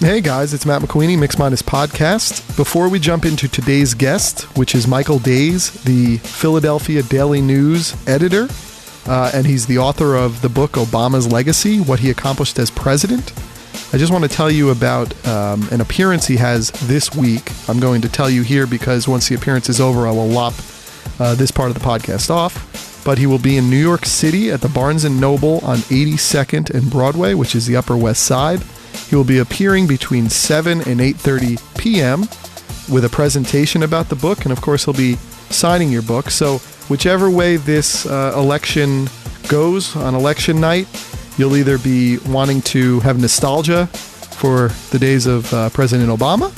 Hey guys, it's Matt McQueenie, Mix Minus Podcast. Before we jump into today's guest, which is Michael Days, the Philadelphia Daily News editor, and he's the author of the book Obama's Legacy, What He Accomplished as President. I just want to tell you about an appearance he has this week. I'm going to tell you here because once the appearance is over, I will lop this part of the podcast off. But he will be in New York City at the Barnes & Noble on 82nd and Broadway, which is the Upper West Side. He will be appearing between 7 and 8:30 p.m. with a presentation about the book, and of course he'll be signing your book. So whichever way this election goes on election night, you'll either be wanting to have nostalgia for the days of President Obama,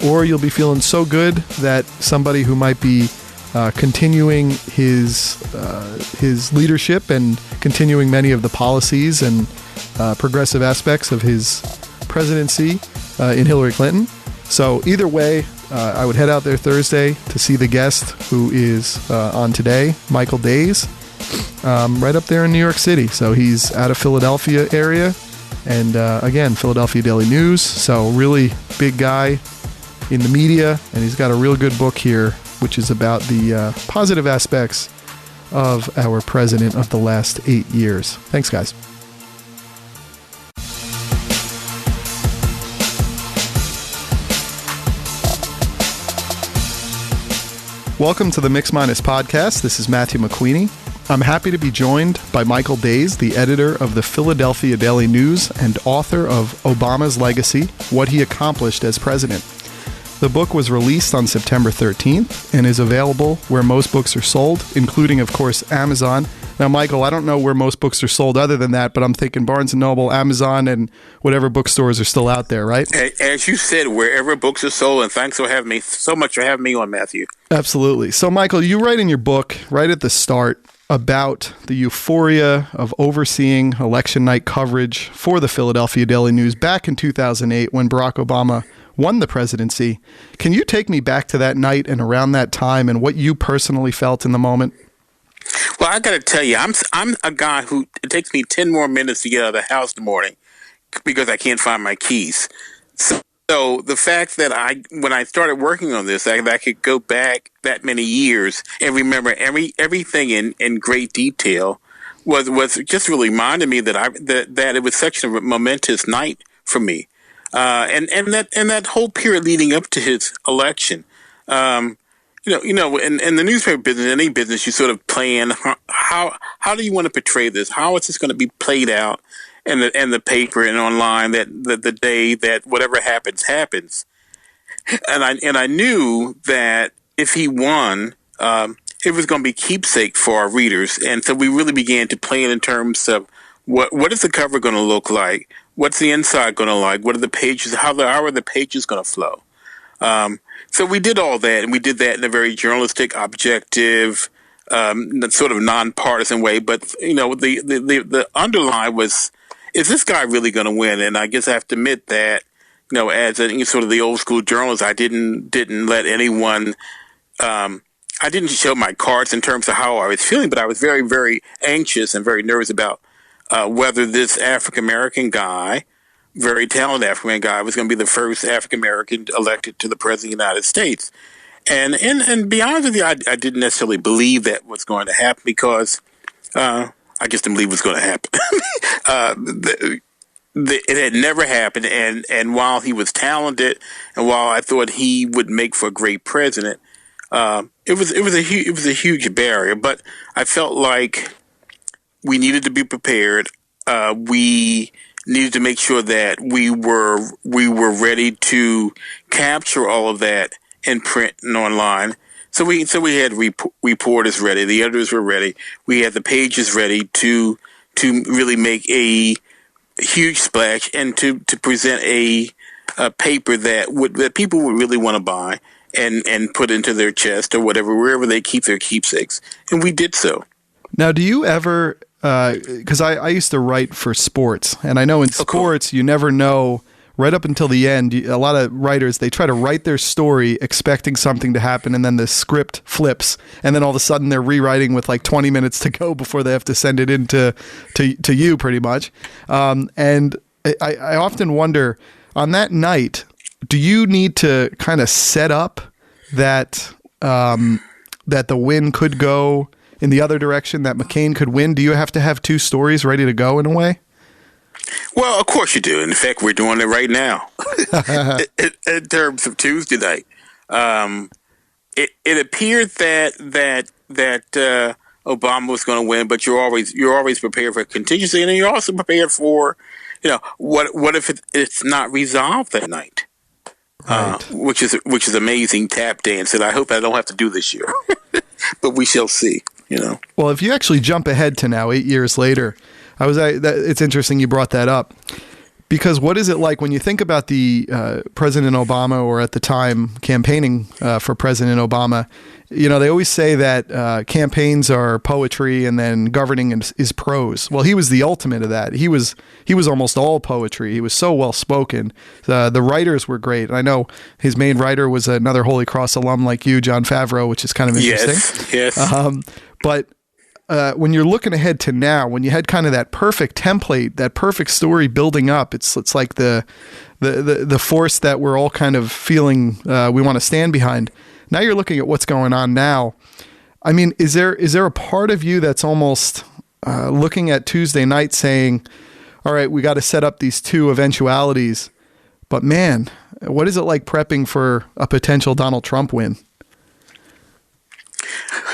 or you'll be feeling so good that somebody who might be continuing his leadership and continuing many of the policies and progressive aspects of his presidency in Hillary Clinton. So either way, I would head out there Thursday to see the guest who is on today, Michael Days, right up there in New York City. So he's out of Philadelphia area, and again, Philadelphia Daily News. So really big guy in the media, and he's got a real good book here, which is about the positive aspects of our president of the last 8 years. Thanks, guys. Welcome to the Mix Minus Podcast. This is Matthew McQueenie. I'm happy to be joined by Michael Days, the editor of the Philadelphia Daily News and author of Obama's Legacy, What He Accomplished as President. The book was released on September 13th and is available where most books are sold, including, of course, Amazon. Now, Michael, I don't know where most books are sold other than that, but I'm thinking Barnes & Noble, Amazon, and whatever bookstores are still out there, right? As you said, wherever books are sold, and thanks for having me so much for having me on, Matthew. Absolutely. So, Michael, you write in your book right at the start about the euphoria of overseeing election night coverage for the Philadelphia Daily News back in 2008 when Barack Obama won the presidency. Can you take me back to that night and around that time and what you personally felt in the moment? Well, I got to tell you, I'm a guy who it takes me 10 more minutes to get out of the house in the morning because I can't find my keys. So the fact that when I started working on this, I could go back that many years and remember everything in great detail was just really reminded me that it was such a momentous night for me, and that whole period leading up to his election. In the newspaper business, any business, you sort of plan how do you want to portray this? How is this going to be played out in the paper and online that the day that whatever happens. And I knew that if he won, it was going to be keepsake for our readers. And so we really began to plan in terms of what is the cover going to look like? What's the inside going to like? What are the pages? How are the pages going to flow? So we did all that, and we did that in a very journalistic, objective, sort of nonpartisan way. But the underline was, is this guy really going to win? And I guess I have to admit that, as sort of the old school journalist, I didn't let anyone. I didn't show my cards in terms of how I was feeling, but I was very, very anxious and very nervous about whether this African American guy, very talented African American guy, was going to be the first African American elected to the president of the United States. And to be honest with you, I didn't necessarily believe that was going to happen because I just didn't believe it was going to happen. It had never happened, and while he was talented, and while I thought he would make for a great president, it was a huge barrier. But I felt like we needed to be prepared. We needed to make sure that we were ready to capture all of that in print and online. So we had reporters ready, the editors were ready, we had the pages ready to really make a huge splash and to present a paper that people would really want to buy and put into their chest or whatever, wherever they keep their keepsakes. And we did so. Now, do you ever, because I used to write for sports, and I know in sports you never know right up until the end. A lot of writers, they try to write their story expecting something to happen, and then the script flips, and then all of a sudden they're rewriting with like 20 minutes to go before they have to send it in to you, pretty much. And I often wonder, on that night, do you need to kind of set up that that the win could go in the other direction, that McCain could win? Do you have to have two stories ready to go in a way? Well, of course you do. In fact, we're doing it right now. In terms of Tuesday night, it appeared that Obama was going to win, but you're always prepared for a contingency, and then you're also prepared for, what if it's not resolved that night, Right. which is amazing tap dance, and I hope I don't have to do this year, but we shall see. Well, if you actually jump ahead to now, 8 years later, it's interesting you brought that up, because what is it like when you think about the President Obama, or at the time campaigning for President Obama? They always say that campaigns are poetry and then governing is prose. Well, he was the ultimate of that. He was almost all poetry. He was so well spoken. The writers were great. I know his main writer was another Holy Cross alum like you, Jon Favreau, which is kind of interesting. Yes. But when you're looking ahead to now, when you had kind of that perfect template, that perfect story building up, it's like the force that we're all kind of feeling we want to stand behind. Now you're looking at what's going on now. I mean, is there a part of you that's almost looking at Tuesday night saying, all right, we got to set up these two eventualities, but man, what is it like prepping for a potential Donald Trump win?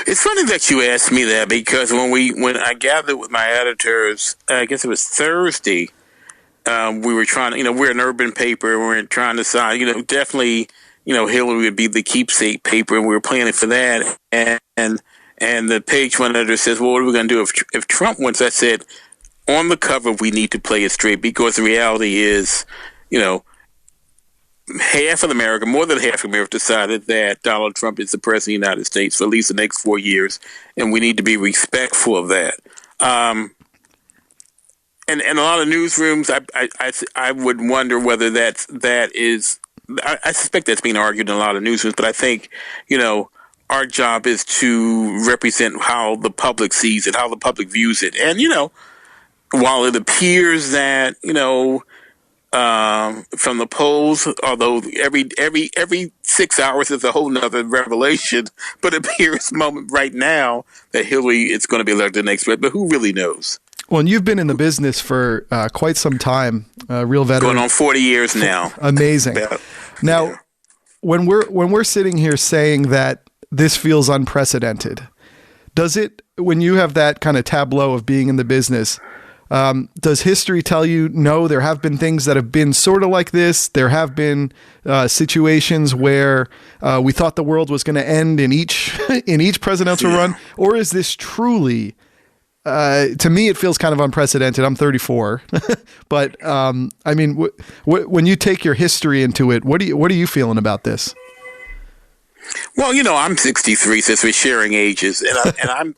It's funny that you asked me that, because when I gathered with my editors, I guess it was Thursday, we were trying to, we're an urban paper, we're trying to decide, definitely, Hillary would be the keepsake paper, and we were planning for that. And the page one editor says, well, what are we going to do if Trump wins? I said, on the cover, we need to play it straight, because the reality is, half of America, more than half of America, decided that Donald Trump is the president of the United States for at least the next 4 years, and we need to be respectful of that. And a lot of newsrooms, I would wonder whether that is. I suspect that's being argued in a lot of newsrooms, but I think our job is to represent how the public sees it, how the public views it, and while it appears that from the polls, although every 6 hours is a whole nother revelation, but it appears right now that Hillary is going to be elected next, but who really knows? Well, and you've been in the business for quite some time, real veteran. Going on 40 years now. Amazing. Yeah. Now, Yeah. when we're sitting here saying that this feels unprecedented, does it, when you have that kind of tableau of being in the business, does history tell you, no, there have been things that have been sort of like this? There have been situations where we thought the world was going to end in each presidential run? Or is this truly, to me, it feels kind of unprecedented. I'm 34. But I mean, when you take your history into it, what are you feeling about this? Well, I'm 63, since we're sharing ages, and I'm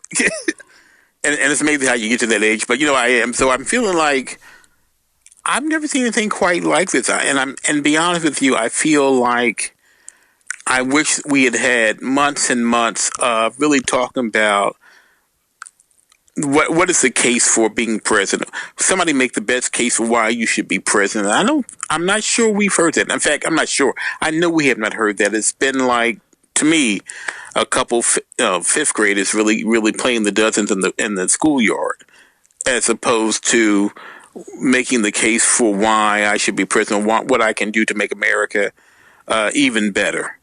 and it's amazing how you get to that age, but I am. So I'm feeling like I've never seen anything quite like this. And to be honest with you, I feel like I wish we had months and months of really talking about what is the case for being president. Somebody make the best case for why you should be president. I'm not sure we've heard that. In fact, I'm not sure. I know we have not heard that. It's been like, to me, a couple fifth graders really playing the dozens in the schoolyard, as opposed to making the case for why I should be president, what I can do to make America even better.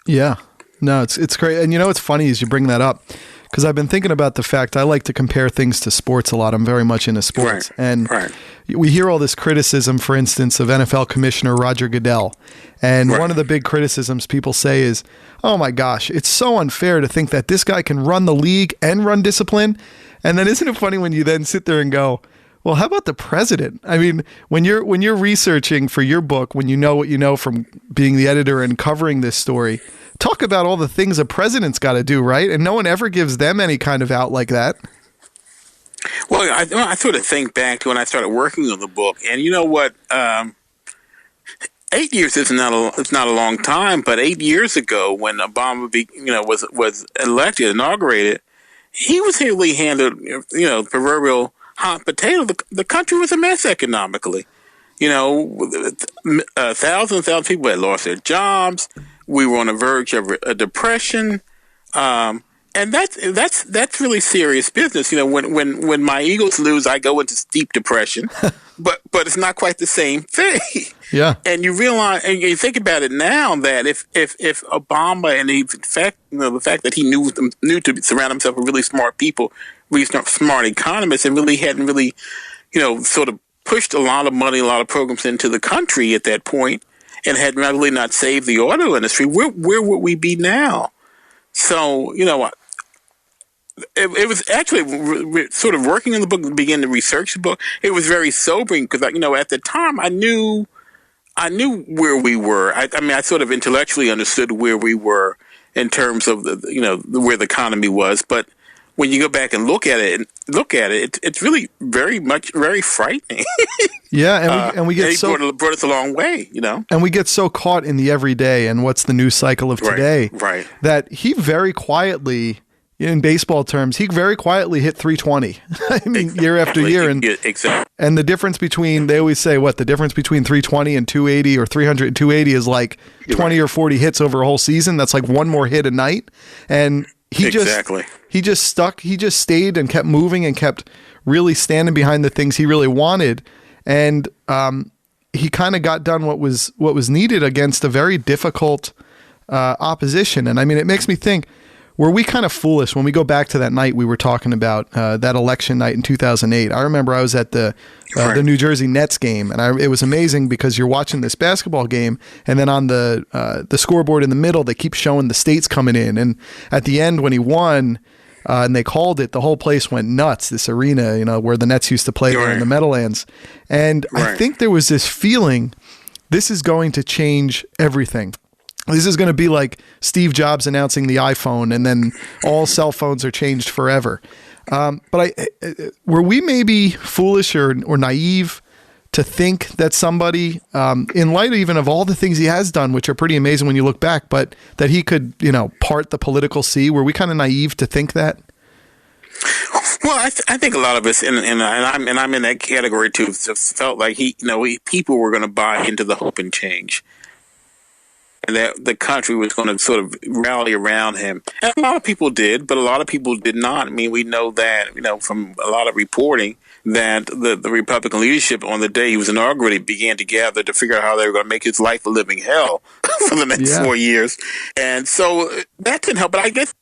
Yeah, no, it's great. And it's funny as you bring that up, because I've been thinking about the fact I like to compare things to sports a lot. I'm very much into sports. Right. And we hear all this criticism, for instance, of NFL Commissioner Roger Goodell. And one of the big criticisms people say is, oh my gosh, it's so unfair to think that this guy can run the league and run discipline. And then isn't it funny when you then sit there and go, well, how about the president? I mean, when you're researching for your book, when you know what you know from being the editor and covering this story, talk about all the things a president's got to do, right? And no one ever gives them any kind of out like that. Well, I sort of think back to when I started working on the book, and you know what? 8 years is not a long time, but 8 years ago, when Obama was elected, inaugurated, he was handled, proverbial hot potato. The country was a mess economically. thousands and thousands of people had lost their jobs. We were on the verge of a depression. And that's really serious business. When my Eagles lose, I go into deep depression, but it's not quite the same thing. Yeah. And you realize, and you think about it now, that if Obama, and the fact that he knew to surround himself with really smart people, really smart economists, and really hadn't really, sort of pushed a lot of money, a lot of programs into the country at that point, and had really not saved the auto industry, where would we be now? So, it was actually sort of working on the book, beginning to research the book. It was very sobering because, at the time I knew where we were. I sort of intellectually understood where we were in terms of where the economy was. But when you go back and look at it, it's really very frightening. Yeah, and we get brought us a long way, And we get so caught in the everyday and what's the news cycle of today, right? That he very quietly, in baseball terms, he very quietly hit 320. I mean, exactly. Year after year, and exactly. And the difference between, they always say, the difference between 320 and 280 or 300 and 280 is like 20 or 40 hits over a whole season. That's like one more hit a night, and he just stayed and kept moving and kept really standing behind the things he really wanted. And he kind of got done what was needed against a very difficult opposition. And I mean, it makes me think, were we kind of foolish when we go back to that night we were talking about, that election night in 2008? I remember I was at the New Jersey Nets game, and it was amazing because you're watching this basketball game, and then on the scoreboard in the middle, they keep showing the states coming in. And at the end, when he won, and they called it, the whole place went nuts, this arena, where the Nets used to play there in the Meadowlands. And I think there was this feeling, this is going to change everything. This is going to be like Steve Jobs announcing the iPhone, and then all cell phones are changed forever. But were we maybe foolish or naive to think that somebody, in light even of all the things he has done, which are pretty amazing when you look back, but that he could, part the political sea? Were we kind of naive to think that? Well, I think a lot of us, and I'm in that category too, felt like people were going to buy into the hope and change, and that the country was going to sort of rally around him. And a lot of people did, but a lot of people did not. I mean, we know that, from a lot of reporting, that the Republican leadership on the day he was inaugurated began to gather to figure out how they were going to make his life a living hell for the next 4 years. And so that didn't help. But I guess,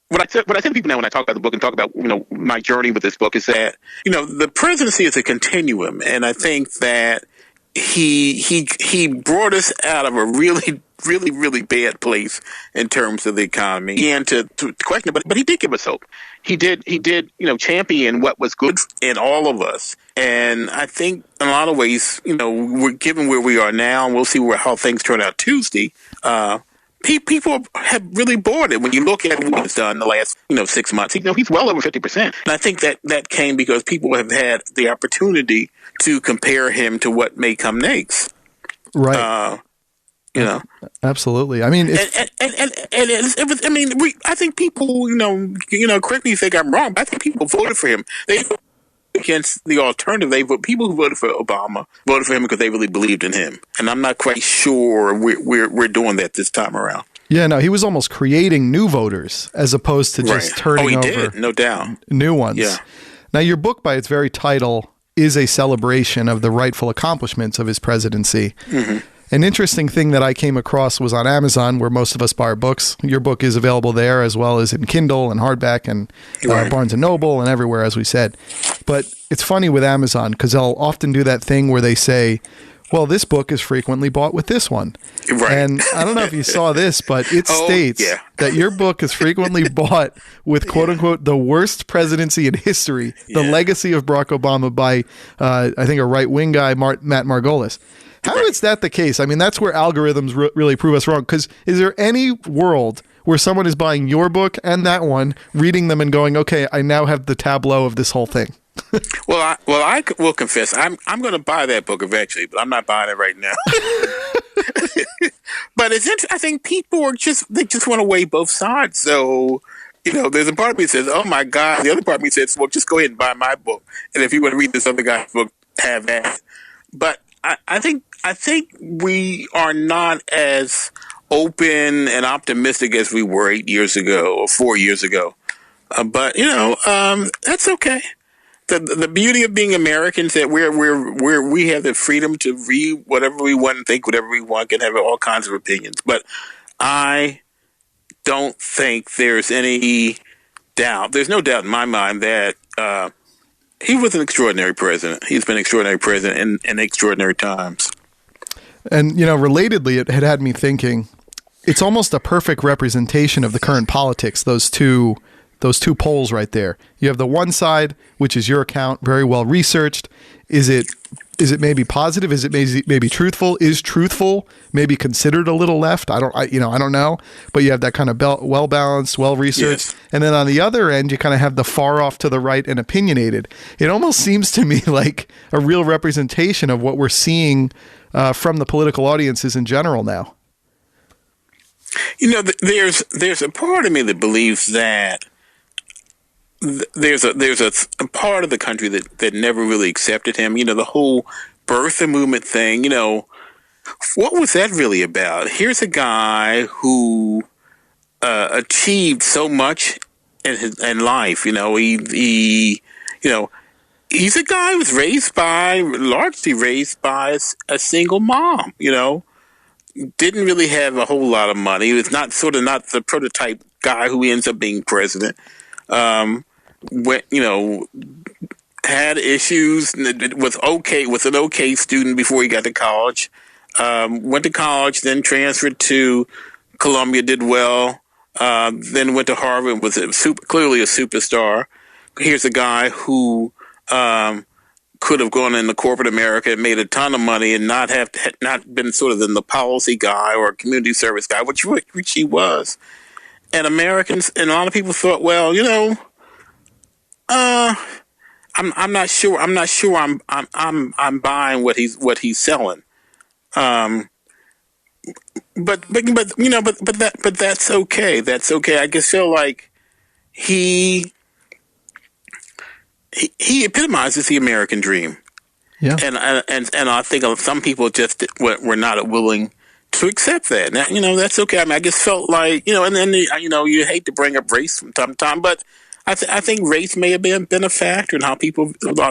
what I say to people now when I talk about the book and talk about, my journey with this book is that, the presidency is a continuum. And I think that he brought us out of a really, really, really bad place in terms of the economy, and to question it, but he did give us hope. He did, champion what was good in all of us. And I think in a lot of ways, we're given where we are now, and we'll see how things turn out Tuesday. People have really bought it. When you look at what he's done in the last, 6 months, he's well over 50%. And I think that came because people have had the opportunity to compare him to what may come next. Right. Absolutely. I mean, it was. I mean, I think people, correct me if you think I'm wrong, but I think people voted for him. They voted against the alternative. People who voted for Obama voted for him because they really believed in him, and I'm not quite sure we're doing that this time around. Yeah, no, he was almost creating new voters as opposed to just turning over no doubt, new ones. Yeah. Now, your book, by its very title, is a celebration of the rightful accomplishments of his presidency. Mm-hmm. An interesting thing that I came across was on Amazon, where most of us buy our books. Your book is available there, as well as in Kindle and hardback and Barnes & Noble and everywhere, as we said. But it's funny with Amazon because they'll often do that thing where they say, well, this book is frequently bought with this one. Right. And I don't know if you saw this, but it states that your book is frequently bought with, quote unquote, the worst presidency in history, the legacy of Barack Obama, by, I think, a right-wing guy, Matt Margolis. How is that the case? I mean, that's where algorithms really prove us wrong. Because is there any world where someone is buying your book and that one, reading them and going, okay, I now have the tableau of this whole thing? I will confess, I'm going to buy that book eventually, but I'm not buying it right now. But it's interesting. I think people just want to weigh both sides. So, there's a part of me that says, oh my God. The other part of me says, well, just go ahead and buy my book. And if you want to read this other guy's book, have that. but I think we are not as open and optimistic as we were 8 years ago or 4 years ago. But that's okay. The beauty of being Americans that we have the freedom to read whatever we want and think whatever we want, can have all kinds of opinions. But I don't think there's any doubt. There's no doubt in my mind that he was an extraordinary president. He's been an extraordinary president in extraordinary times. And, relatedly, it had me thinking, it's almost a perfect representation of the current politics, those two polls right there. You have the one side, which is your account, very well researched. Is it maybe positive? Is it maybe truthful? Is truthful maybe considered a little left? I don't know. But you have that kind of well balanced, well researched, yes. And then on the other end, you kind of have the far off to the right and opinionated. It almost seems to me like a real representation of what we're seeing from the political audiences in general now. There's a part of me that believes that there's a part of the country that never really accepted him. The whole birther movement thing. What was that really about? Here's a guy who achieved so much in life. He's a guy who was largely raised by a single mom. Didn't really have a whole lot of money. He was not the prototype guy who ends up being president. Had issues, was an okay student before he got to college. Went to college, then transferred to Columbia, did well, then went to Harvard, was clearly a superstar. Here's a guy who could have gone into corporate America and made a ton of money and not been sort of the policy guy or community service guy, which he was. And Americans and a lot of people thought, well, I'm not sure. I'm not sure. I'm buying what he's selling. But that's okay. That's okay. I just feel like he epitomizes the American dream. Yeah. And I think some people just were not willing to accept that. Now, that's okay. I mean, I just felt like, and then, you hate to bring up race from time to time, but I think race may have been a factor in how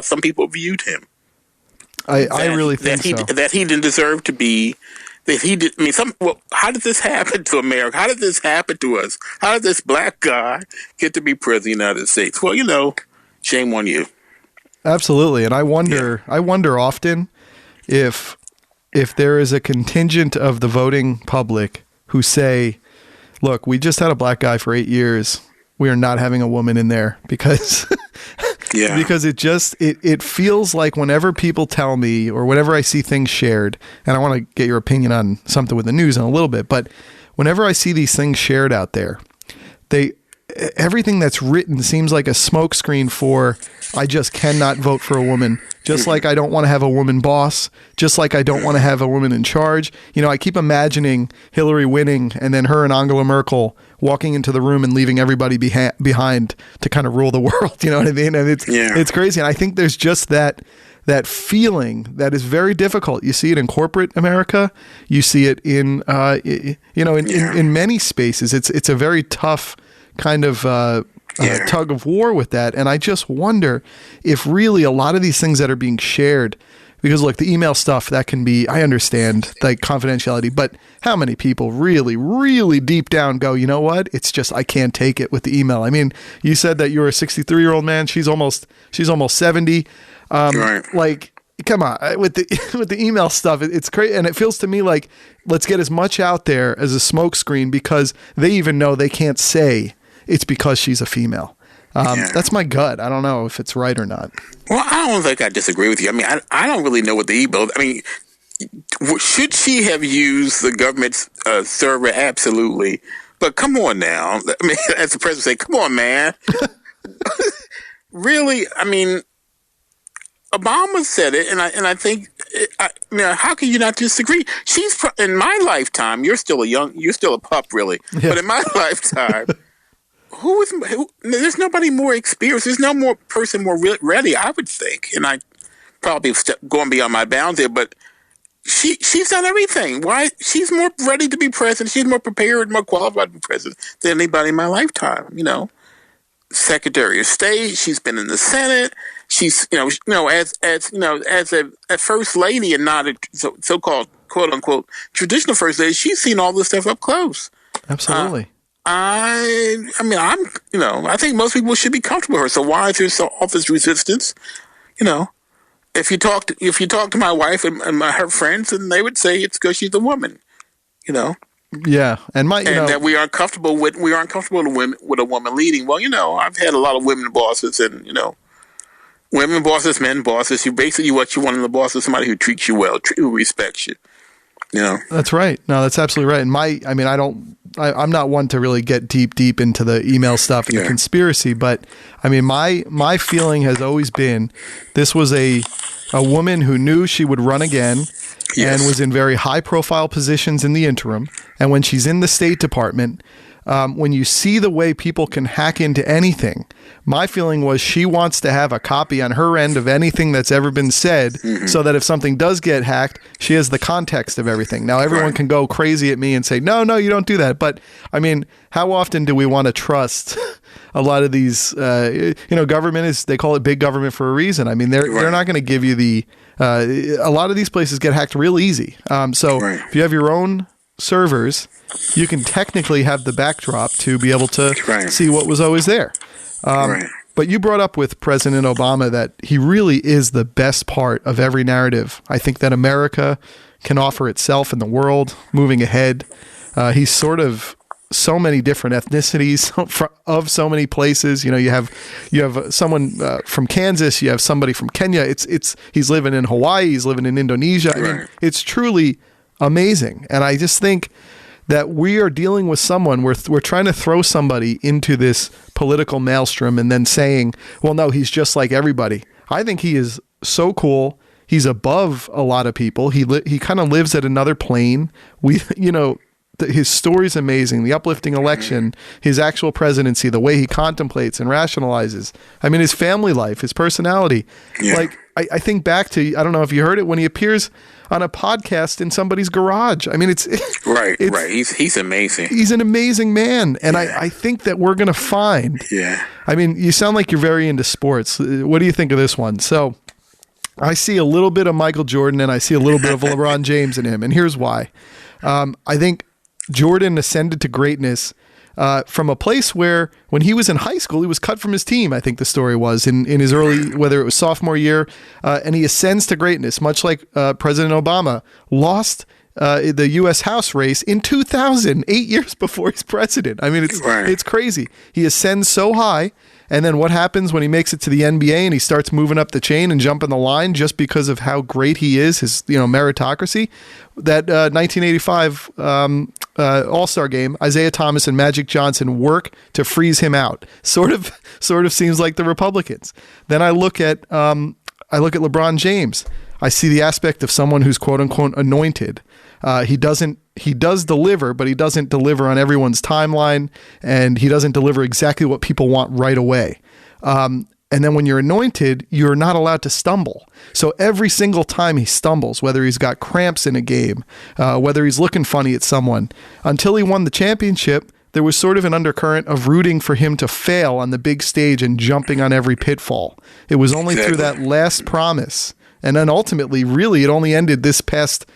some people viewed him. I really think that he didn't deserve to be. That he did. I mean, how did this happen to America? How did this happen to us? How did this black guy get to be president of the United States? Well, shame on you. Absolutely, and I wonder often if there is a contingent of the voting public who say, "Look, we just had a black guy for 8 years. We are not having a woman in there because because it feels like whenever people tell me or whenever I see things shared, and I want to get your opinion on something with the news in a little bit, but whenever I see these things shared out there, everything that's written seems like a smokescreen for I just cannot vote for a woman. Just like I don't want to have a woman boss, just like I don't want to have a woman in charge. I keep imagining Hillary winning and then her and Angela Merkel walking into the room and leaving everybody behind to kind of rule the world. You know what I mean? And it's crazy. And I think there's just that feeling that is very difficult. You see it in corporate America. You see it in many spaces. It's a very tough kind of tug of war with that. And I just wonder if really a lot of these things that are being shared, because look, the email stuff that can be, I understand like confidentiality, but how many people really, really deep down go, you know what? It's just, I can't take it with the email. I mean, you said that you're a 63-year-old man. She's almost 70. Right. Like, come on, with the email stuff, it's crazy. And it feels to me like, let's get as much out there as a smokescreen because they even know they can't say it's because she's a female. That's my gut. I don't know if it's right or not. Well, I don't think I disagree with you. I mean, I don't really know what the email. I mean, should she have used the government's server? Absolutely. But come on now. I mean, as the president say, come on, man. Really? I mean, Obama said it, and I think, how can you not disagree? In my lifetime, you're still a pup, really. Yeah. But in my lifetime. There's nobody more experienced. There's no more person more ready, I would think. And probably going beyond my bounds here, but she's done everything. Why? She's more ready to be president. She's more prepared, more qualified to be president than anybody in my lifetime. Secretary of State. She's been in the Senate. She's as a first lady and not a so-called quote unquote traditional first lady. She's seen all this stuff up close. Absolutely. I think most people should be comfortable with her. So why is there all this resistance? If you talk to my wife and her friends, and they would say it's because she's a woman. Yeah, and that we aren't comfortable with a woman leading. Well, I've had a lot of women bosses, and women bosses, men bosses. What you want in the boss is somebody who treats you well, who respects you. That's right. No, that's absolutely right. And I'm not one to really get deep into the email stuff and the conspiracy, but my feeling has always been this was a woman who knew she would run again. Yes. And was in very high-profile positions in the interim. And when she's in the State Department, when you see the way people can hack into anything, my feeling was she wants to have a copy on her end of anything that's ever been said, so that if something does get hacked, she has the context of everything. Now, everyone can go crazy at me and say, no, you don't do that. But, how often do we want to trust a lot of these, government they call it big government for a reason. They're not going to give you a lot of these places get hacked real easy. If you have your own servers, you can technically have the backdrop to be able to see what was always there. But you brought up with President Obama that he really is the best part of every narrative. I think that America can offer itself in the world moving ahead. He's sort of so many different ethnicities of so many places. You have someone from Kansas, you have somebody from Kenya. He's living in Hawaii, he's living in Indonesia. It's truly amazing. And I just think that we are dealing with someone, we're trying to throw somebody into this political maelstrom and then saying, well, no, he's just like everybody. I think he is so cool. He's above a lot of people. He kind of lives at another plane. His story's amazing. The uplifting election, his actual presidency, the way he contemplates and rationalizes. His family life, his personality. Yeah. I think back to, I don't know if you heard it, when he appears on a podcast in somebody's garage. It's right. He's amazing. He's an amazing man. And I think that we're going to find. Yeah. You sound like you're very into sports. What do you think of this one? So I see a little bit of Michael Jordan and I see a little bit of LeBron James in him. And here's why. I think Jordan ascended to greatness from a place where when he was in high school, he was cut from his team, I think the story was, in his early, whether it was sophomore year, and he ascends to greatness, much like President Obama lost the U.S. House race in 2000, 8 years before he's president. It's crazy. He ascends so high, and then what happens when he makes it to the NBA and he starts moving up the chain and jumping the line just because of how great he is, his meritocracy? That 1985 All-Star game, Isaiah Thomas and Magic Johnson work to freeze him out. Sort of seems like the Republicans. Then I look at LeBron James. I see the aspect of someone who's quote unquote anointed. He does deliver, but he doesn't deliver on everyone's timeline, and he doesn't deliver exactly what people want right away. And then when you're anointed, you're not allowed to stumble. So every single time he stumbles, whether he's got cramps in a game, whether he's looking funny at someone, until he won the championship, there was sort of an undercurrent of rooting for him to fail on the big stage and jumping on every pitfall. It was only through that last promise. And then ultimately, really, it only ended this past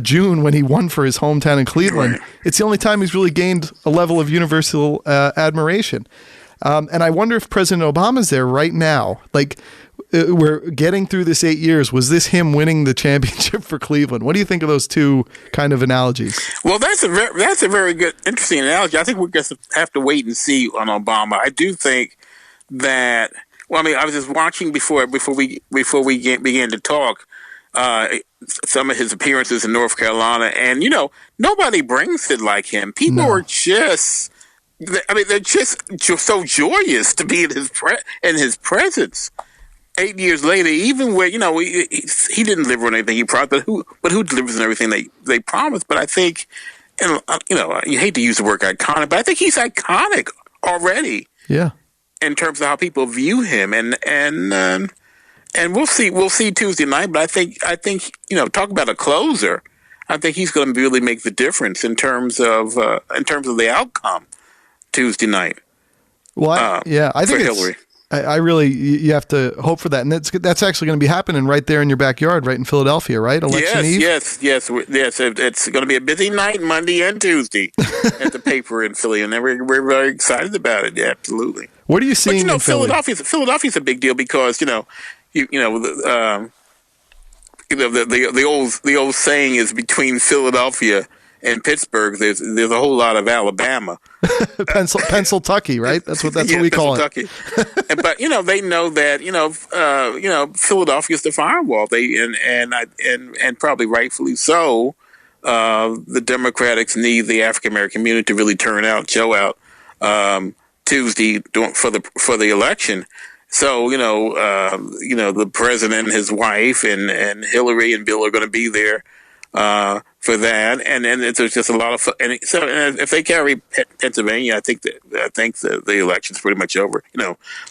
June when he won for his hometown in Cleveland. It's the only time he's really gained a level of universal admiration. And I wonder if President Obama's there right now. We're getting through this 8 years. Was this him winning the championship for Cleveland? What do you think of those two kind of analogies? Well, that's a very good, interesting analogy. I think we're going to have to wait and see on Obama. I do think that. Well, I was just watching before we began to talk some of his appearances in North Carolina, and nobody brings it like him. People are just. They're just so joyous to be in his presence. 8 years later, even where he didn't deliver on anything he promised, but who delivers on everything they promised? But I think, you hate to use the word iconic, but I think he's iconic already. Yeah. In terms of how people view him, and and we'll see. We'll see Tuesday night. But I think talk about a closer. I think he's going to really make the difference in terms of the outcome Tuesday night. Well, I think for Hillary. I really, you have to hope for that, and that's actually going to be happening right there in your backyard, right in Philadelphia, right? Election Eve. Yes. It's going to be a busy night, Monday and Tuesday, at the paper in Philly, and we're very excited about it. Yeah, absolutely. What are you seeing in Philly? Philadelphia's a big deal because the old saying is between Philadelphia and Pittsburgh, there's a whole lot of Alabama. Pennsyltucky, right? That's what we call it. But they know that Philadelphia's the firewall. And probably rightfully so. The Democrats need the African American community to really show out Tuesday for the election. So the president and his wife and Hillary and Bill are going to be there for that, and then there's just a lot of fun. And so if they carry Pennsylvania, I think the election's pretty much over.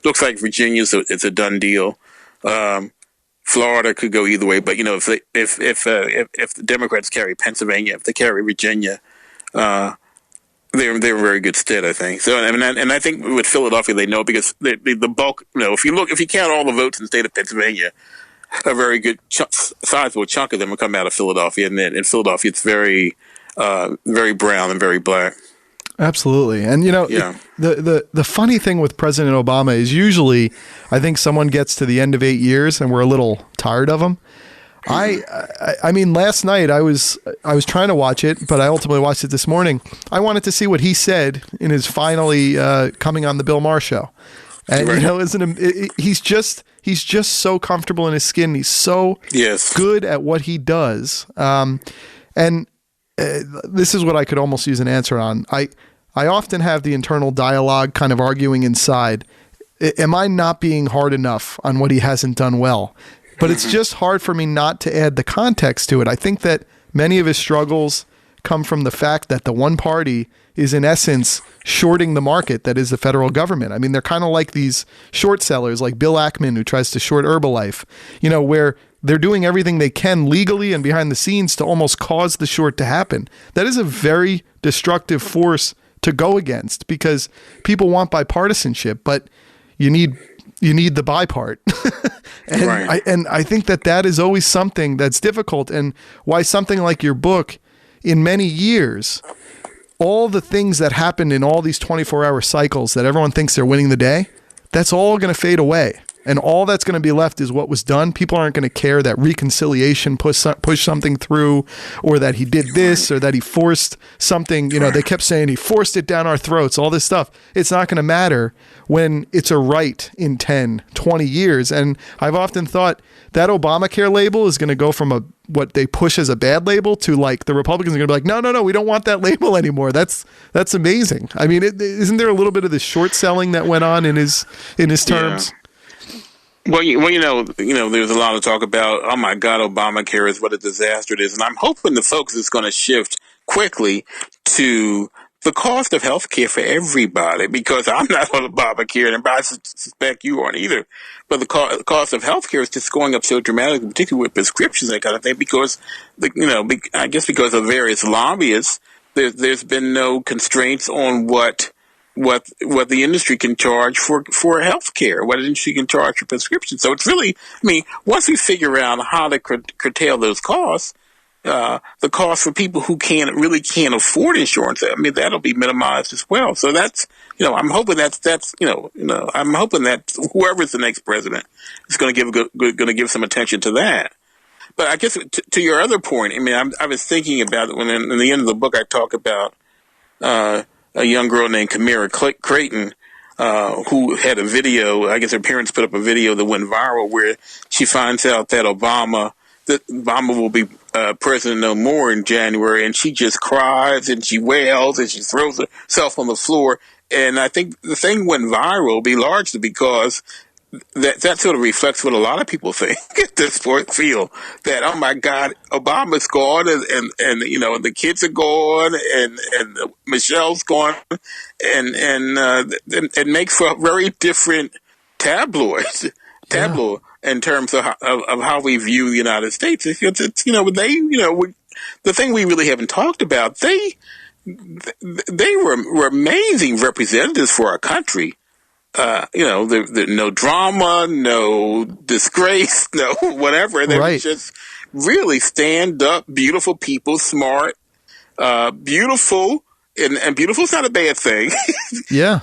Looks like Virginia's it's a done deal. Florida could go either way, but if the Democrats carry Pennsylvania, if they carry Virginia, they're in very good stead, I think. So and I think with Philadelphia, they know because the bulk. If you count all the votes in the state of Pennsylvania, a very good sizable chunk of them will come out of Philadelphia, and in Philadelphia, it's very, very brown and very black. Absolutely, and the funny thing with President Obama is usually, I think someone gets to the end of 8 years and we're a little tired of him. I mean, last night I was trying to watch it, but I ultimately watched it this morning. I wanted to see what he said in his finally coming on the Bill Maher show, and right. He's just so comfortable in his skin. He's so good at what he does. And this is what I could almost use an answer on. I often have the internal dialogue kind of arguing inside. Am I not being hard enough on what he hasn't done well? But it's just hard for me not to add the context to it. I think that many of his struggles come from the fact that the one party is in essence shorting the market that is the federal government. I mean, they're kind of like these short sellers like Bill Ackman, who tries to short Herbalife, where they're doing everything they can legally and behind the scenes to almost cause the short to happen. That is a very destructive force to go against because people want bipartisanship, but you need the buy part. And right. I think that is always something that's difficult, and why something like your book, in many years, all the things that happened in all these 24-hour cycles that everyone thinks they're winning the day, that's all going to fade away. And all that's going to be left is what was done. People aren't going to care that reconciliation pushed something through, or that he did this, or that he forced something. They kept saying he forced it down our throats, all this stuff. It's not going to matter when it's a right in 10, 20 years. And I've often thought that Obamacare label is going to go from what they push as a bad label to like the Republicans are going to be like, no, we don't want that label anymore. That's amazing. I mean, isn't there a little bit of the short selling that went on in his terms? Yeah. Well, there's a lot of talk about, oh my God, Obamacare is what a disaster it is. And I'm hoping the focus is going to shift quickly to the cost of health care for everybody, because I'm not on Obamacare, and I suspect you aren't either. But the cost of health care is just going up so dramatically, particularly with prescriptions, that kind of thing, because, I guess because of various lobbyists, there's been no constraints on what the industry can charge for health care, what the industry can charge for prescriptions. So it's really, once we figure out how to curtail those costs, the cost for people who can't afford insurance, that'll be minimized as well. So that's, I'm hoping I'm hoping that whoever's the next president is going to give some attention to that. But I guess to your other point, I was thinking about it when in the end of the book I talk about a young girl named Kamira Creighton, who had a video. I guess her parents put up a video that went viral where she finds out that Obama will be president no more in January, and she just cries and she wails and she throws herself on the floor. And I think the thing went viral largely because that sort of reflects what a lot of people think at this point, feel that, oh my God, Obama's gone, and the kids are gone, and Michelle's gone, and it makes for a very different tabloid in terms of how we view the United States. It's the thing we really haven't talked about. They were amazing representatives for our country. The no drama, no disgrace, no whatever. They were just really stand up, beautiful people, smart, beautiful, and beautiful is not a bad thing. Yeah.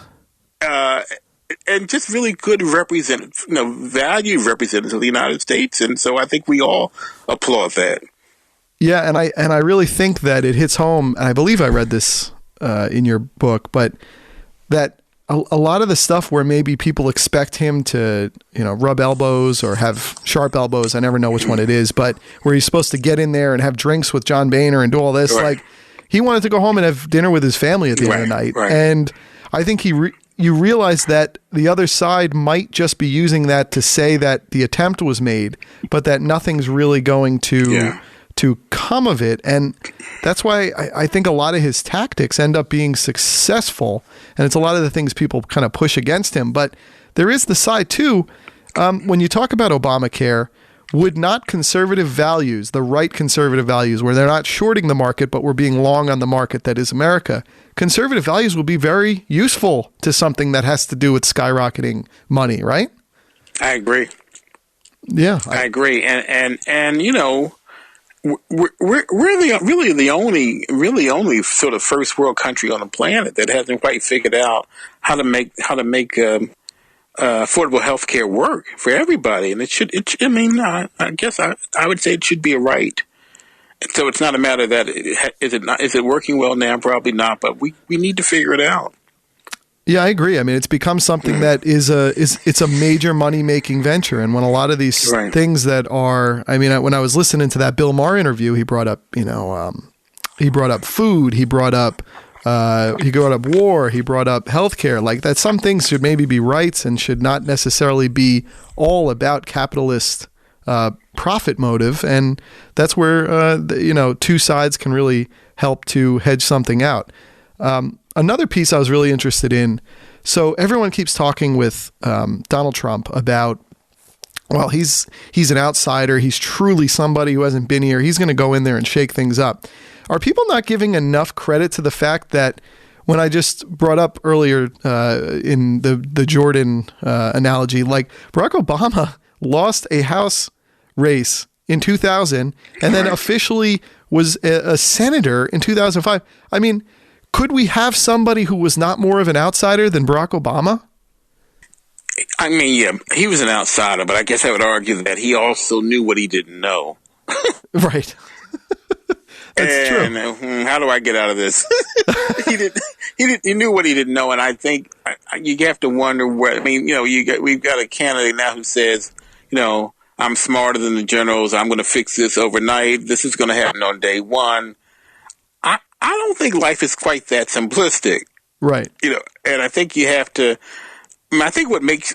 And just really good value representatives of the United States. And so I think we all applaud that. Yeah. And I really think that it hits home. And I believe I read this in your book, but that a lot of the stuff where maybe people expect him to, rub elbows or have sharp elbows. I never know which one it is, but where he's supposed to get in there and have drinks with John Boehner and do all this. Right. Like, he wanted to go home and have dinner with his family at the end of the night. Right. And I think you realize that the other side might just be using that to say that the attempt was made, but that nothing's really going to come of it. And that's why I think a lot of his tactics end up being successful. And it's a lot of the things people kind of push against him. But there is the side too. When you talk about Obamacare, would not conservative values, the right conservative values, where they're not shorting the market, but we're being long on the market that is America, conservative values will be very useful to something that has to do with skyrocketing money, right? I agree. Yeah. I agree. And we're really the only sort of first world country on the planet that hasn't quite figured out how to make affordable health care work for everybody. And I guess I would say it should be a right. So it's not a matter that is it working well now? Probably not, but we need to figure it out. Yeah, I agree. I mean, it's become something that it's a major money making venture. And when a lot of these things that are, when I was listening to that Bill Maher interview, he brought up, he brought up food, he brought up war, he brought up healthcare, like that some things should maybe be rights and should not necessarily be all about capitalist profit motive. And that's where, two sides can really help to hedge something out. Another piece I was really interested in. So everyone keeps talking with Donald Trump about, well, he's an outsider. He's truly somebody who hasn't been here. He's going to go in there and shake things up. Are people not giving enough credit to the fact that when I just brought up earlier in the Jordan analogy, like Barack Obama lost a House race in 2000 and then officially was a senator in 2005. I mean, could we have somebody who was not more of an outsider than Barack Obama? I mean, yeah, he was an outsider, but I guess I would argue that he also knew what he didn't know. Right. That's true. How do I get out of this? He knew what he didn't know, and I think you have to wonder what. We've got a candidate now who says, I'm smarter than the generals. I'm going to fix this overnight. This is going to happen on day one. I don't think life is quite that simplistic, right? And I think you have to. I think what makes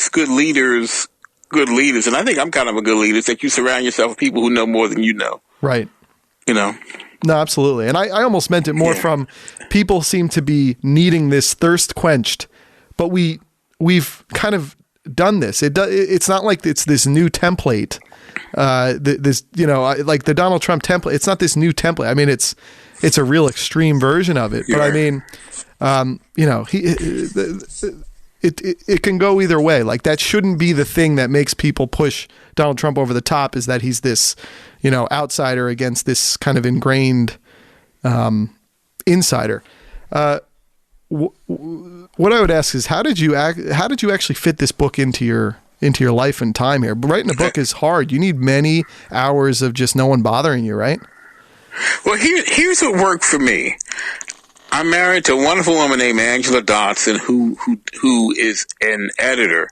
good leaders, and I think I'm kind of a good leader, is that you surround yourself with people who know more than you know, right? No, absolutely. And I almost meant it more from people seem to be needing this thirst quenched, but we've kind of done this. It's not like it's this new template. Like the Donald Trump template. It's not this new template. I mean, it's a real extreme version of it. But I mean, it can go either way. Like that shouldn't be the thing that makes people push Donald Trump over the top, is that he's this, outsider against this kind of ingrained insider. What I would ask is, how did you actually fit this book into your life and time here? Writing a book is hard. You need many hours of just no one bothering you, right? Well, here's what worked for me. I'm married to a wonderful woman named Angela Dodson, who is an editor.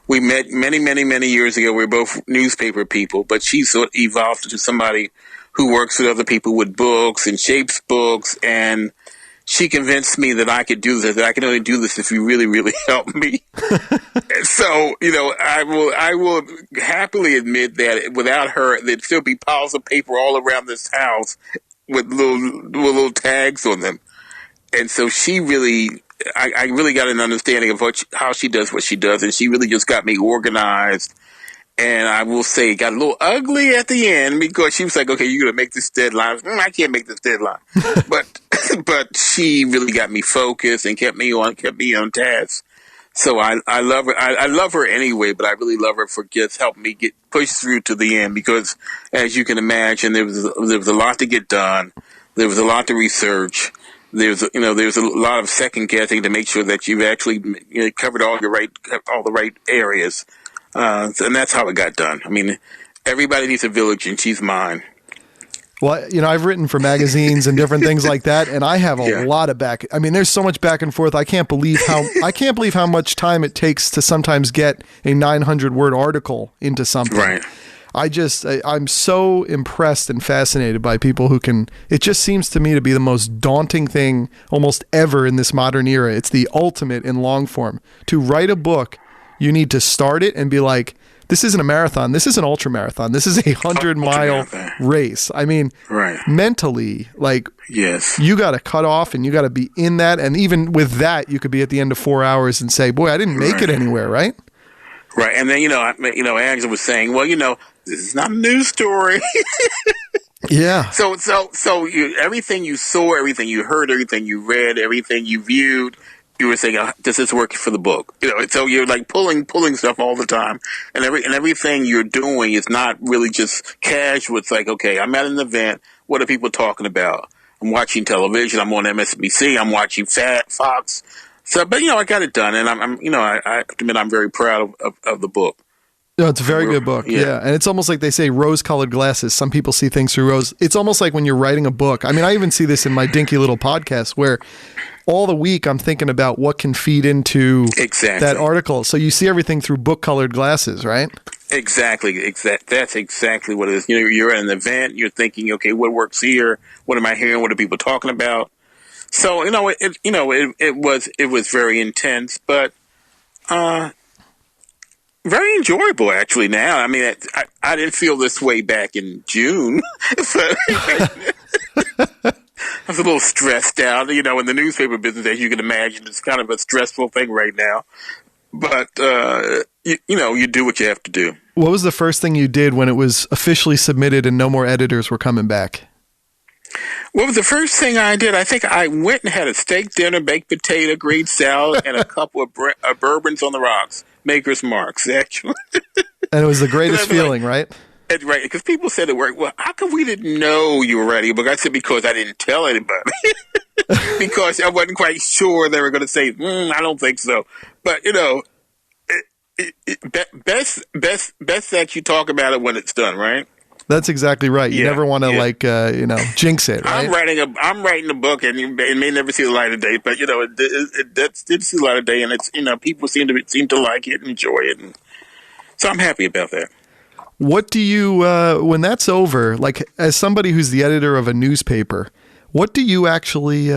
We met many years ago. We were both newspaper people, but she sort of evolved into somebody who works with other people with books and shapes books. And she convinced me that I could do this, that I can only do this if you really, really help me. So, I will happily admit that without her, there'd still be piles of paper all around this house with little tags on them. And so she really, I really got an understanding of how she does what she does. And she really just got me organized And I will say it got a little ugly at the end because she was like, okay, you're going to make this deadline. I can't make this deadline. but she really got me focused and kept me on task. So I love her. I love her anyway, but I really love her for just helping me get pushed through to the end because, as you can imagine, there was a lot to get done. There was a lot to research. There's a lot of second guessing to make sure that you've actually covered all the right areas. And that's how it got done. I mean, everybody needs a village, and she's mine. Well, I've written for magazines and different things like that, and I have a lot of there's so much back and forth. I can't believe how much time it takes to sometimes get a 900-word article into something. Right. I'm so impressed and fascinated by people who can. It just seems to me to be the most daunting thing almost ever in this modern era. It's the ultimate in long form. To write a book, you need to start it and be like, this isn't a marathon. This is an ultra marathon. This is a 100-mile race. I mean, mentally, yes, you got to cut off and you got to be in that. And even with that, you could be at the end of 4 hours and say, boy, I didn't make it anywhere, right? Right. And then, Angela was saying, well, this is not a news story. Yeah. So everything you saw, everything you heard, everything you read, everything you viewed, you were saying, does this work for the book? So you're like pulling stuff all the time, and everything you're doing is not really just casual. It's like, okay, I'm at an event. What are people talking about? I'm watching television. I'm on MSNBC. I'm watching Fox. So, but I got it done, and I admit I'm very proud of the book. No, it's a very good book. Yeah. And it's almost like they say rose-colored glasses. Some people see things through rose. It's almost like when you're writing a book. I mean, I even see this in my dinky little podcast where all the week I'm thinking about what can feed into that article. So you see everything through book-colored glasses, right? Exactly. That's exactly what it is. You're at an event. You're thinking, okay, what works here? What am I hearing? What are people talking about? So, it was very intense, but very enjoyable, actually, now. I mean, I didn't feel this way back in June. So, I was a little stressed out. In the newspaper business, as you can imagine, it's kind of a stressful thing right now. But, you do what you have to do. What was the first thing you did when it was officially submitted and no more editors were coming back? What was the first thing I did? I think I went and had a steak dinner, baked potato, green salad, and a couple of bourbons on the rocks. Maker's Marks, actually. And it was the greatest feeling, right? Right, because people said at work, well, how come we didn't know you were writing a book? I said, because I didn't tell anybody. Because I wasn't quite sure they were going to say, I don't think so. But, best that you talk about it when it's done, right? That's exactly right. You never want to jinx it, right? I'm writing a book, and it may never see the light of day, but it did see the light of day, and it's people seem to like it and enjoy it, and so I'm happy about that. What do you when that's over? Like, as somebody who's the editor of a newspaper, what do you actually?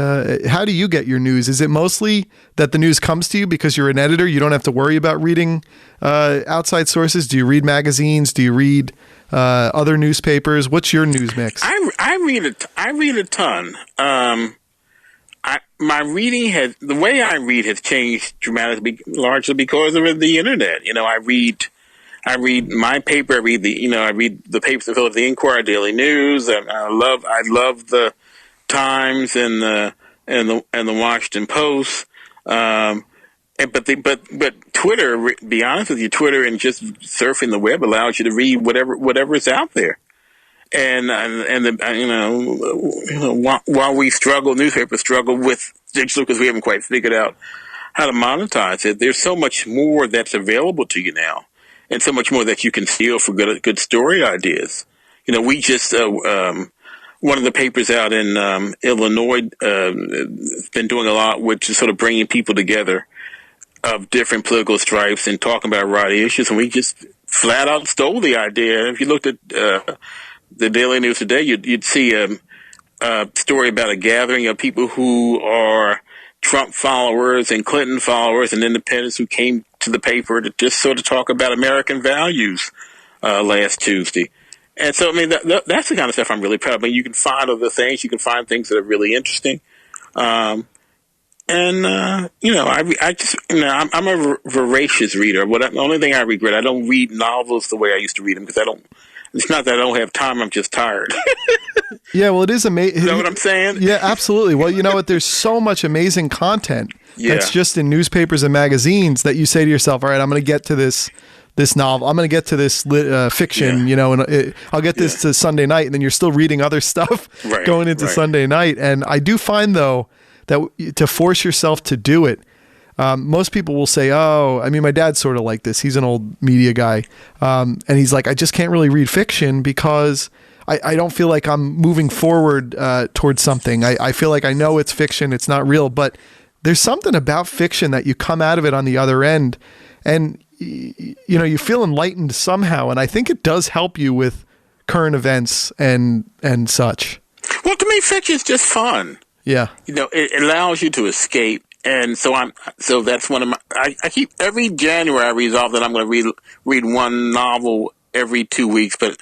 How do you get your news? Is it mostly that the news comes to you because you're an editor? You don't have to worry about reading outside sources. Do you read magazines? Do you read other newspapers? What's your news mix? I read a ton. My reading the way I read has changed dramatically, largely because of the internet. I read my paper. I read the papers of the Inquirer, Daily News. And I love the Times and the Washington Post. But Twitter, be honest with you, Twitter and just surfing the web allows you to read whatever is out there. While newspapers struggle with digital because we haven't quite figured out how to monetize it. There's so much more that's available to you now, and so much more that you can steal for good story ideas. We just one of the papers out in Illinois has been doing a lot with just sort of bringing people together of different political stripes and talking about variety issues, and we just flat out stole the idea. If you looked at the Daily News today, you'd see a story about a gathering of people who are Trump followers and Clinton followers and independents who came to the paper to just sort of talk about American values last Tuesday. And so, I mean, that's the kind of stuff I'm really proud of. I mean, you can find other things. You can find things that are really interesting. I just, I'm a voracious reader. The only thing I regret, I don't read novels the way I used to read them because it's not that I don't have time, I'm just tired. Yeah, well, it is amazing. You know what I'm saying? Yeah, absolutely. Well, you know what? There's so much amazing content that's just in newspapers and magazines that you say to yourself, all right, I'm going to get to this novel. I'm going to get to this fiction, and I'll get this to Sunday night, and then you're still reading other stuff going into Sunday night. And I do find, though, that to force yourself to do it, most people will say, my dad's sort of like this. He's an old media guy. And he's like, I just can't really read fiction because I don't feel like I'm moving forward towards something. I feel like I know it's fiction. It's not real. But there's something about fiction that you come out of it on the other end and, you feel enlightened somehow. And I think it does help you with current events and such. Well, to me, fiction is just fun. Yeah. It allows you to escape. And so that's one of my, I keep every January I resolve that I'm going to read one novel every 2 weeks, but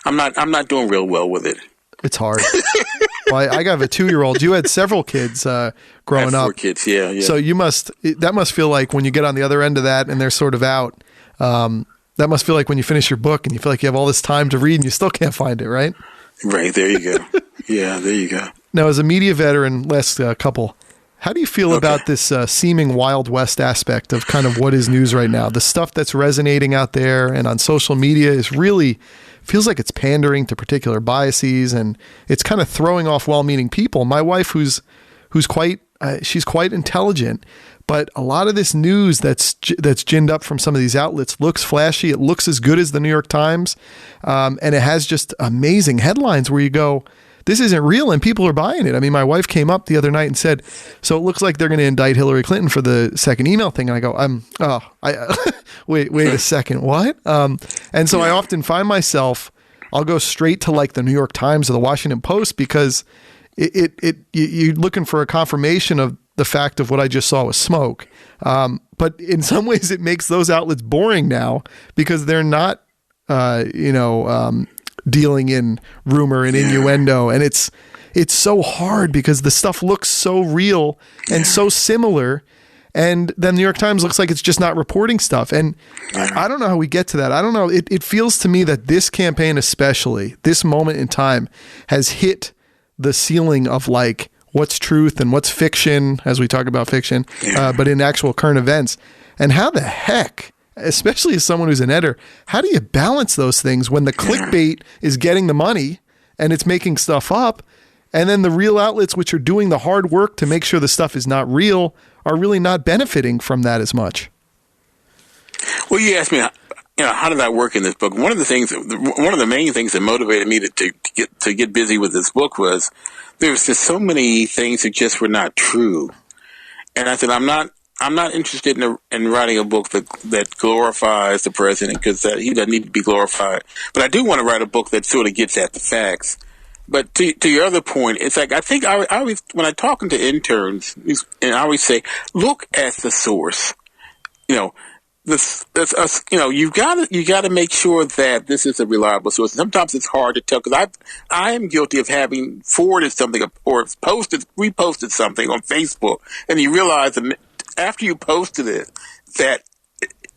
I'm not doing real well with it. It's hard. Well, I got a 2-year-old. You had several kids growing up. 4 kids, yeah. So that must feel like when you get on the other end of that and they're sort of out, that must feel like when you finish your book and you feel like you have all this time to read and you still can't find it, right? Right, there you go. Yeah, there you go. Now, as a media veteran, last couple, how do you feel about this seeming Wild West aspect of kind of what is news right now? The stuff that's resonating out there and on social media feels like it's pandering to particular biases, and it's kind of throwing off well-meaning people. My wife, who's quite she's quite intelligent, but a lot of this news that's ginned up from some of these outlets looks flashy. It looks as good as the New York Times, and it has just amazing headlines where you go, this isn't real, and people are buying it. I mean, my wife came up the other night and said, so it looks like they're going to indict Hillary Clinton for the second email thing. And I go, wait a second, what? And so I often find myself, I'll go straight to like the New York Times or the Washington Post because you're looking for a confirmation of the fact of what I just saw was smoke. But in some ways it makes those outlets boring now because they're not, dealing in rumor and innuendo. And it's so hard because the stuff looks so real and so similar. And then the New York Times looks like it's just not reporting stuff. And I don't know how we get to that. I don't know. It feels to me that this campaign, especially this moment in time, has hit the ceiling of like what's truth and what's fiction, as we talk about fiction, but in actual current events. And how the heck, especially as someone who's an editor, how do you balance those things when the clickbait is getting the money and it's making stuff up, and then the real outlets, which are doing the hard work to make sure the stuff is not real, are really not benefiting from that as much? Well, you asked me, how did I work in this book? One of the main things that motivated me to get busy with this book was there was just so many things that just were not true, and I said, I'm not interested in writing a book that glorifies the president because he doesn't need to be glorified. But I do want to write a book that sort of gets at the facts. But to your other point, it's like I think I always, when I'm talking to interns, and I always say, look at the source. You got to make sure that this is a reliable source. Sometimes it's hard to tell because I am guilty of having forwarded something or reposted something on Facebook, and you realize that after you posted it, that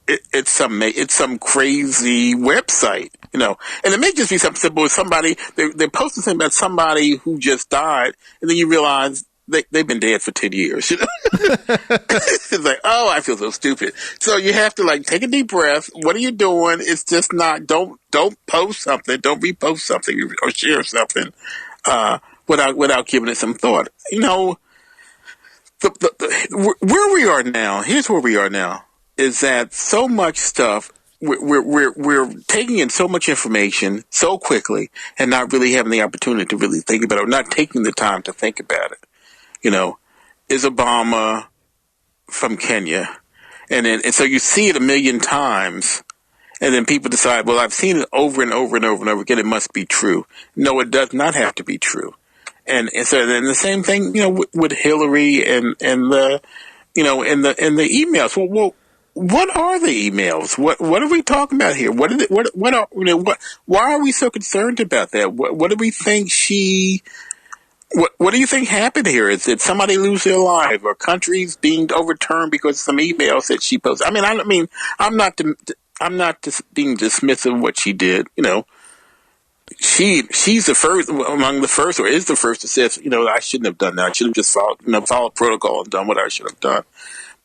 it's some crazy website, and it may just be something simple as somebody, they're posting something about somebody who just died, and then you realize they've been dead for 10 years. It's like, oh, I feel so stupid. So you have to take a deep breath. What are you doing? It's just not, don't post something, don't repost something or share something, without giving it some thought. Where we are now, here's where we are now, is that so much stuff, we're taking in so much information so quickly and not really having the opportunity to really think about it, or not taking the time to think about it. Is Obama from Kenya? And so you see it a million times, and then people decide, well, I've seen it over and over and over and over again, it must be true. No, it does not have to be true. And so then the same thing, with Hillary and the emails. Well, what are the emails? What are we talking about here? Why are we so concerned about that? What do we think she What do you think happened here? Is did somebody lose their life, or countries being overturned because of some emails that she posted? I'm not just being dismissive of what she did. She's the first among the first, or is the first to say, I shouldn't have done that. I should have just followed protocol and done what I should have done.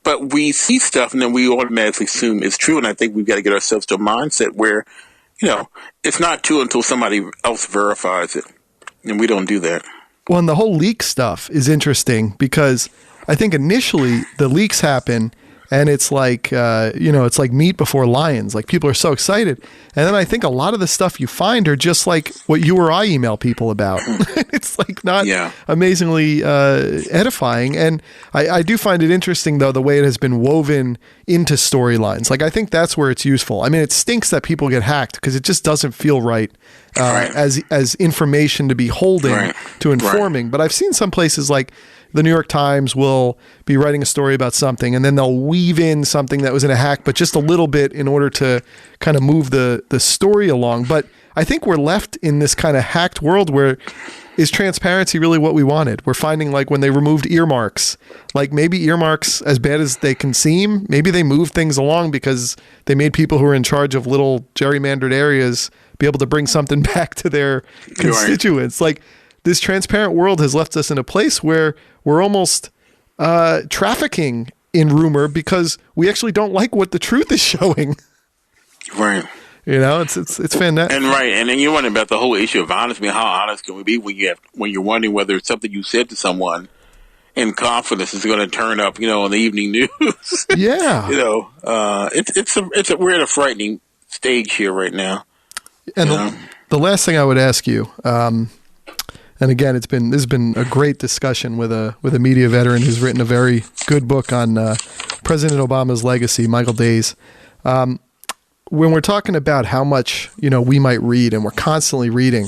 But we see stuff and then we automatically assume it's true. And I think we've got to get ourselves to a mindset where, it's not true until somebody else verifies it. And we don't do that. Well, and the whole leak stuff is interesting because I think initially the leaks happen and it's like, it's like meat before lions. Like people are so excited. And then I think a lot of the stuff you find are just like what you or I email people about. It's like not amazingly edifying. And I do find it interesting, though, the way it has been woven into storylines. Like I think that's where it's useful. I mean, it stinks that people get hacked because it just doesn't feel right as information to be holding to informing. But I've seen some places like the New York Times will be writing a story about something and then they'll weave in something that was in a hack, but just a little bit in order to kind of move the story along. But I think we're left in this kind of hacked world where is transparency really what we wanted? We're finding like when they removed earmarks, like maybe earmarks, as bad as they can seem, maybe they moved things along because they made people who are in charge of little gerrymandered areas be able to bring something back to their constituents. Like this transparent world has left us in a place where we're almost trafficking in rumor because we actually don't like what the truth is showing. Right. It's fantastic. And then you're wondering about the whole issue of honesty. How honest can we be when you're wondering whether it's something you said to someone in confidence is going to turn up, on the evening news. Yeah. We're at a frightening stage here right now. And the last thing I would ask you, and again, this has been a great discussion with a media veteran who's written a very good book on President Obama's legacy, Michael Days. When we're talking about how much we might read, and we're constantly reading,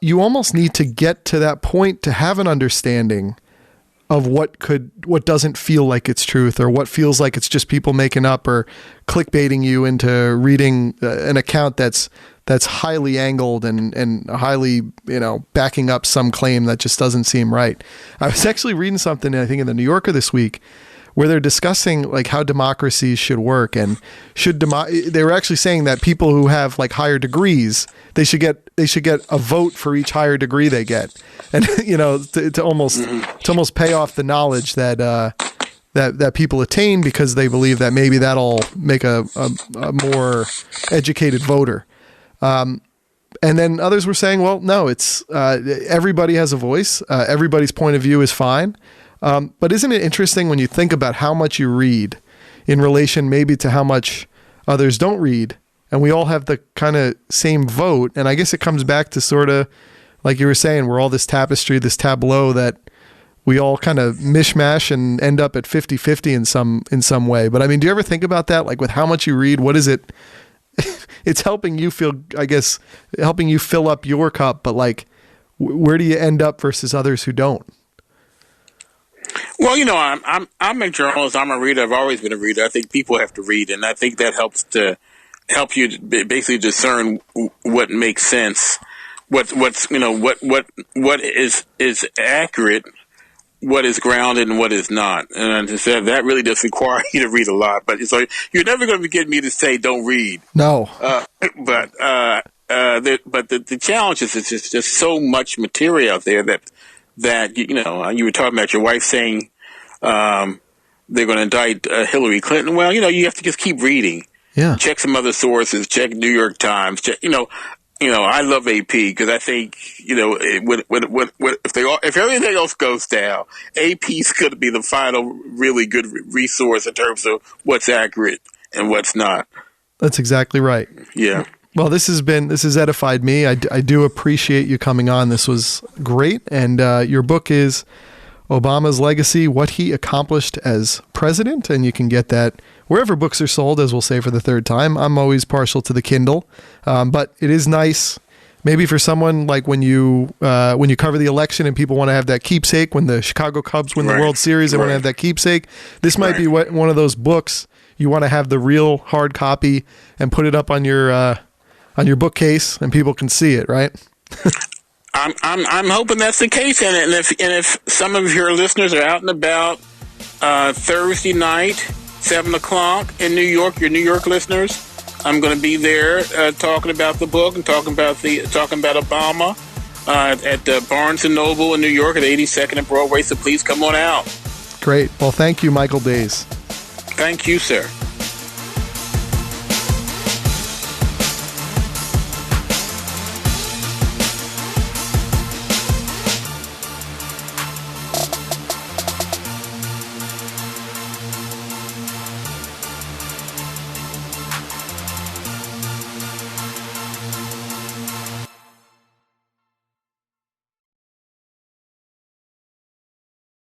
you almost need to get to that point to have an understanding of what doesn't feel like it's truth, or what feels like it's just people making up or clickbaiting you into reading an account that's highly angled and highly, backing up some claim that just doesn't seem right. I was actually reading something, I think in the New Yorker this week, where they're discussing like how democracies should work, and they were actually saying that people who have like higher degrees, they should get a vote for each higher degree they get, and to almost pay off the knowledge that people attain because they believe that maybe that'll make a more educated voter. And then others were saying, well, no, it's everybody has a voice. Everybody's point of view is fine. But isn't it interesting when you think about how much you read in relation maybe to how much others don't read, and we all have the kind of same vote? And I guess it comes back to sort of like you were saying, we're all this tapestry, this tableau that we all kind of mishmash and end up at 50-50 in some way. But I mean, do you ever think about that? Like with how much you read, what is it? It's helping you helping you fill up your cup, but like, where do you end up versus others who don't? Well, I'm a journalist. I'm a reader. I've always been a reader. I think people have to read, and I think that help you basically discern what makes sense, what is accurate, what is grounded, and what is not. And that really does require you to read a lot. But so you're never going to get me to say don't read. No. But the challenge is it's just so much material out there that you were talking about your wife saying they're going to indict Hillary Clinton. Well, you have to just keep reading. Yeah. Check some other sources. Check New York Times. Check, I love AP because I think if everything else goes down, AP's going to be the final really good resource in terms of what's accurate and what's not. That's exactly right. Yeah. Well, this has edified me. I do appreciate you coming on. This was great. And your book is Obama's Legacy, What He Accomplished as President. And you can get that wherever books are sold, as we'll say for the third time. I'm always partial to the Kindle. But it is nice, maybe for someone like when you cover the election and people want to have that keepsake, when the Chicago Cubs win the World Series, they want to have that keepsake. This might be one of those books you want to have the real hard copy and put it up on your bookcase and people can see it, right? I'm hoping that's the case, and if some of your listeners are out and about Thursday night, 7:00 in New York, your New York listeners, I'm going to be there talking about the book and talking about Obama at Barnes and Noble in New York at 82nd and Broadway. So please come on out. Great. Well, thank you, Michael Days. Thank you, sir.